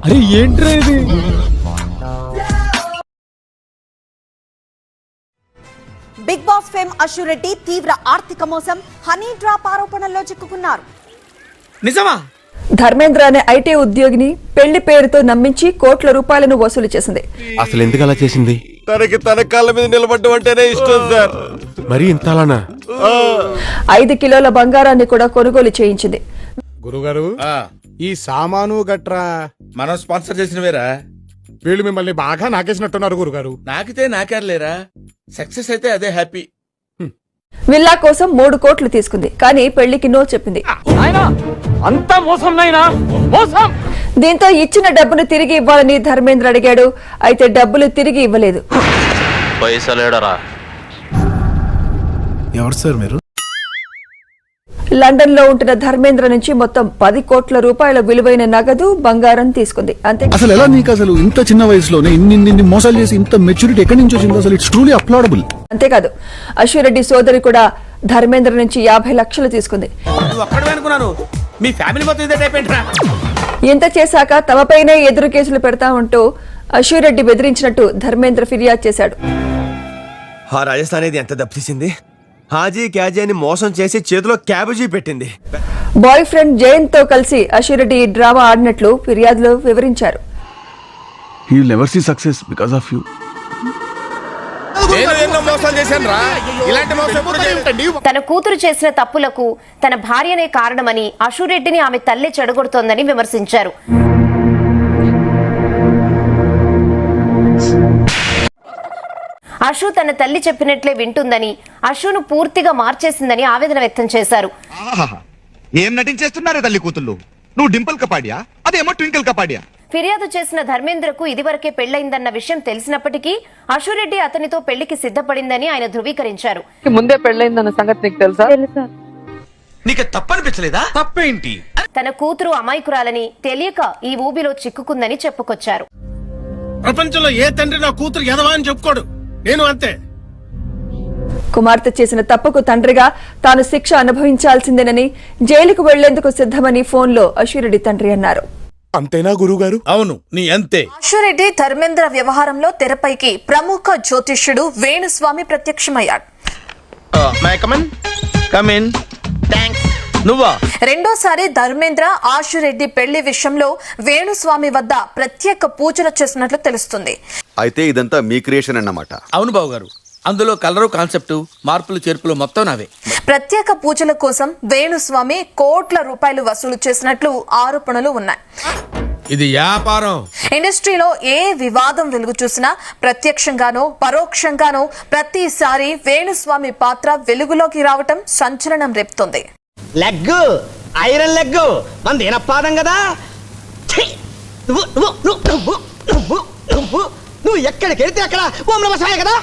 అరే ఏంట్రా ఇది? Big boss fame Ashu Reddy తీవ్ర ఆర్థిక మోసం, హనీ ట్రాప్ ఆరోపణల్లో చిక్కుకున్నారు. నిజమా? ధర్మేంద్ర అనే ఐటీ ఉద్యోగిని పెళ్లి పేరుతో నమ్మించి కోట్ల రూపాయలను వసూలు చేసింది. అసలు ఎందుకు అలా చేసింది? తన కాళ్ళ మీద నిలబడ్డం అంటేనే ఇష్టం సార్. మరి ఇంతలానా? 5 కిలోల బంగారాన్ని కూడా కొనుగోలు చేయించింది. గురుగారు, ఈ సామాను గట్రా మనం స్పాన్సర్ చేసినవేరా? వీళ్ళు మిమ్మల్ని బాగా నాకేసినట్టున్నారు గురుగారు. నాకితే నాకేర్లేరా, సక్సెస్ అయితే అదే హ్యాపీ. విల్లా కోసం 3 కోట్లు తీసుకుంది, కానీ పెళ్లికి నో చెప్పింది. అంతా మోసం నైనా, మోసం. దీంతో ఇచ్చిన డబ్బును తిరిగి ఇవ్వాలని ధర్మేంద్ర అడిగాడు. అయితే డబ్బులు తిరిగి ఇవ్వలేదు. ఎవరు సార్ మీరు? లండన్ లో ఉంటున్న ధర్మేంద్ర నుంచి మొత్తం 10 కోట్ల రూపాయల విలువైన నగదు, బంగారం తీసుకుంది. అంతే. అసలు ఎలా నీకు అసలు ఇంత చిన్న వయసులోనే ఇన్ని మోసాలు చేసి ఇంత మెచ్యూరిటీ ఎక్కడి నుంచి వచ్చింది? అసలు ఇట్స్ ట్రూలీ అప్లాడబుల్. అంతేకాదు, అశు రెడ్డి సోదరి కూడా ధర్మేంద్ర నుంచి 50 లక్షలు తీసుకుంది. మీ ఫ్యామిలీ మొత్తం ఇదే టైప్ ఏంట్రా? ఇంత చేశాక తమపైనే ఎదురు కేసులు పెడతామంటూ అశు రెడ్డి బెదిరించినట్టు ధర్మేంద్ర ఫిర్యాదు చేశాడు. రాజస్థాన్ అనేది ఎంత దెబ్బతీసింది? హాజీ క్యాజీ అని మోసం చేసి చేతిలో క్యాబేజీ పెట్టింది. బాయ్ ఫ్రెండ్ జైన్ తో కలిసి అశు రెడ్డి ఈ డ్రామా ఆడినట్లు ఫిర్యాదులో వివరించారు. He will never see success because of you. తన కూతురు చేసిన తప్పులకు తన భార్యనే కారణమని అశు రెడ్డిని ఆమె తల్లి చెడగొడుతోందని విమర్శించారు. అశు తన తల్లి చెప్పినట్లే వింటుందని, అశును పూర్తిగా మార్చేసిందని ఆవేదన వ్యక్తం చేశారు. ఏం నటించేస్తున్నారు తల్లి కూతుళ్ళు? నువ్వు డింపుల్ కపాడియా, అదేమో ట్వింకిల్ కపాడియా. ఫిర్యాదు చేసిన ధర్మేంద్రకు ఇదివరకే పెళ్లైందన్న విషయం తెలిసినప్పటికీ అశు రెడ్డి అతనితో పెళ్లికి సిద్ధపడిందని ఆయన ధృవీకరించారు. ముందే పెళ్లైందన్న సంగతి నీకు తెలుసా? నీకు తప్పనిపించలేదా? తప్పేంటి? తన కూతురు అమాయకురాలని తెలియక ఈ ఊబిలో చిక్కుకుందని చెప్పుకొచ్చారు. ప్రపంచంలో ఏ తండ్రి నా కూతురు ఎదవా అని చెప్పుకోడు, నేను అంతే. కుమార్తె చేసిన తప్పుకు తండ్రిగా తాను శిక్ష అనుభవించాల్సిందేనని, జైలుకు వెళ్లేందుకు సిద్ధమని ఫోన్లో అశురెడ్డి తండ్రి అన్నారు. అంతేనా గురుగారు? అవును, నీ అంతే. అశురెడ్డి ధర్మేంద్ర వ్యవహారంలో తెరపైకి ప్రముఖ జ్యోతిష్యుడు వేణుస్వామి ప్రత్యక్షమయ్యాడు. రెండోసారి ధర్మేంద్ర ఆశురెడ్డి పెళ్లి విషయంలో వేణుస్వామి వద్ద ప్రత్యేక పూజలు చేసినట్లు తెలుస్తుంది. అయితే ఇదంతా మీ క్రియేషన్ అన్నమాట. అవును బాబు గారు, అందులో కలరు, కాన్సెప్ట్, మార్పులు చేర్పులు మొత్తం నావే. ప్రత్యేక పూజల కోసం వేణుస్వామి కోట్ల రూపాయలు వసూలు చేసినట్లు ఆరోపణలు ఉన్నాయి. ఇది వ్యాపారం. ఇండస్ట్రీలో ఏ వివాదం వెలుగు చూసినా ప్రత్యక్షంగానో పరోక్షంగానో ప్రతిసారి వేణుస్వామి పాత్ర వెలుగులోకి రావటం సంచలనం రేపుతోంది. లెగ్ ఐరన్ లెగ్ మంది ఏనపాదం కదా. నువ్వు ఎక్కడికి వెళ్తే అక్కడ ఓం నమః శివాయ కదా.